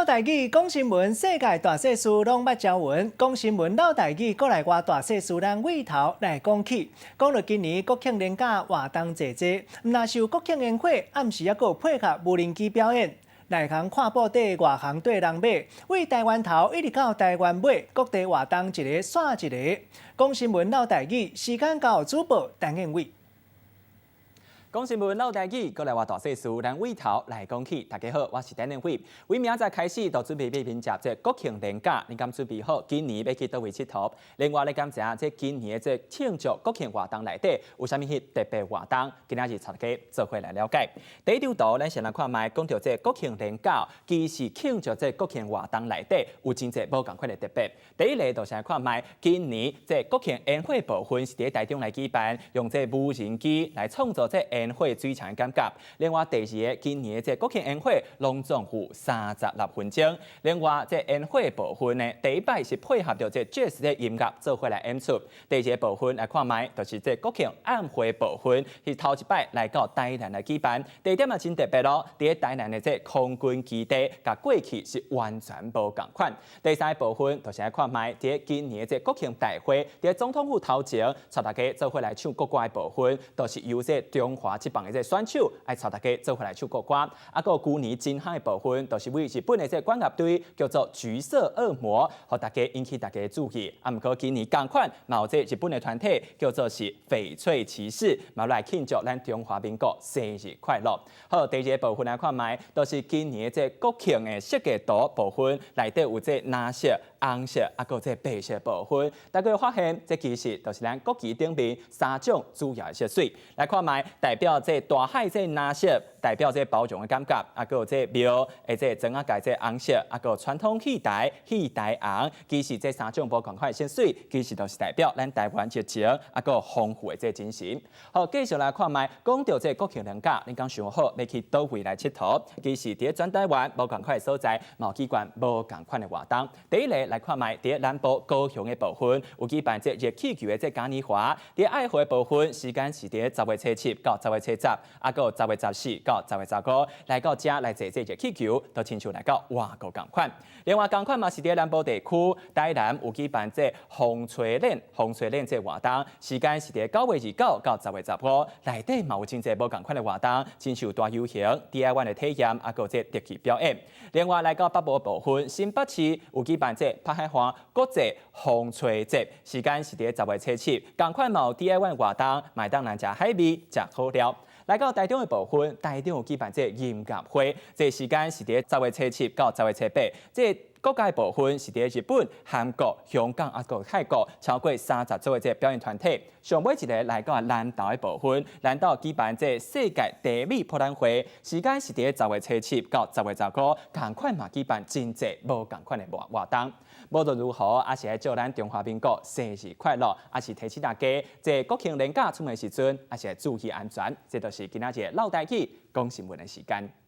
台语讲新闻，世界大小事拢捌招闻。讲新闻唠台语，搁来话大小事咱尾头来讲起。讲到今年国庆连假活动济济，若是有国庆烟火，暗时还搁有配合无人机表演。内行看报底，外行对人马，为台湾头一直到台湾尾，各地活动一个煞一个。讲新闻唠台语，时间到主播陈彦伟。讲新闻唠台语，过来话大小事，咱尾头来讲起。大家好，我是陈彦伟。为明仔开始，就准备面接这国庆连假，你敢准备好今年要去倒位佚佗？另外，你敢知影这今年这庆祝国庆活动内底有啥物迄特别活动？今仔日大家做伙来了解。第一张图，咱先来看卖，讲到这国庆连假，其实庆祝这国庆活动内底有真侪无共款的特别。第一个就是来看卖，今年这国庆烟火部分是伫台中来举办，用这无人机来创造这烟火水彩感觉。另外，第二个今年这国庆烟火隆重有36分钟。另外，这烟火部分呢，第一摆是配合着这 jazz 的音乐做伙来演出。第二个部分来看卖，就是这国庆暗会部分是头一摆来到台南来举办。第一点嘛真特别咯，伫台南的这空军基地，甲过去是完全无共款。第三个部分就是来看卖，伫今年的这国庆大会，伫总统府头前，带大家做伙来唱国歌的部分，都是由这中华这帮的这选手来带大家做伙来唱国歌。啊，个旧年真嗨的部分，都是为日本的这管乐队叫做橘色恶魔，互大家引起大家的注意。啊，毋过今年同款，嘛有这日本的团体叫做是翡翠骑士，嘛来庆祝咱中华民国生日快乐。好，第二个部分来看卖，都是今年这国庆的设计图部分，内底有这蓝色、红色，啊，个这白色部分。大家会发现，这其实就是咱国旗顶面三种主要的色水。来看卖，代表这大海这蓝色，代表这包容的感觉，啊，个有这庙的这整啊界这红色，啊，个传统戏台红，其实这三种无同款的色水，其实都是代表咱台湾热情，啊，个丰富的这精神。好，继续来看卖，讲到这国庆连假，你讲想好要去倒位来佚佗？其实伫全台湾无同款的所在，有举办无同款的活动。第一个来看卖，伫南部高雄的部分，有举办这热气球的这嘉年华。伫爱河的部分，时间是伫10月初7到10月初10，啊，个10月14到10月15，来到遮来坐这热气球，都亲像来到外国共款。另外，共款嘛是伫南部地区，台南有举办这风吹脸这活动，时间是伫9月29到10月15，内底嘛有真侪无共款的活动，亲像大游行、DIY 的体验，啊，个这特技表演。另外来到北部部分，新北市有举办这北海岸国际风吹节，时间是伫10月初7，共款嘛有 DIY 活动，麦当劳食海味、食好料。来到台中的部分，台中有举办这音乐会，这时间是伫10月初7到10月初8，这国家部分是伫日本、韩国、香港啊个泰国超过30组的这表演团体。上尾一个来到南投的部分，南投举办这世界地理博览会，时间是伫10月初7到10月15，同款嘛举办真侪无同款的活动。无论如何，也是来祝咱中华民国生日快乐，也是提醒大家，这国庆连假出门时阵，也是来注意安全。这就是今仔日唠台语讲新闻的时间。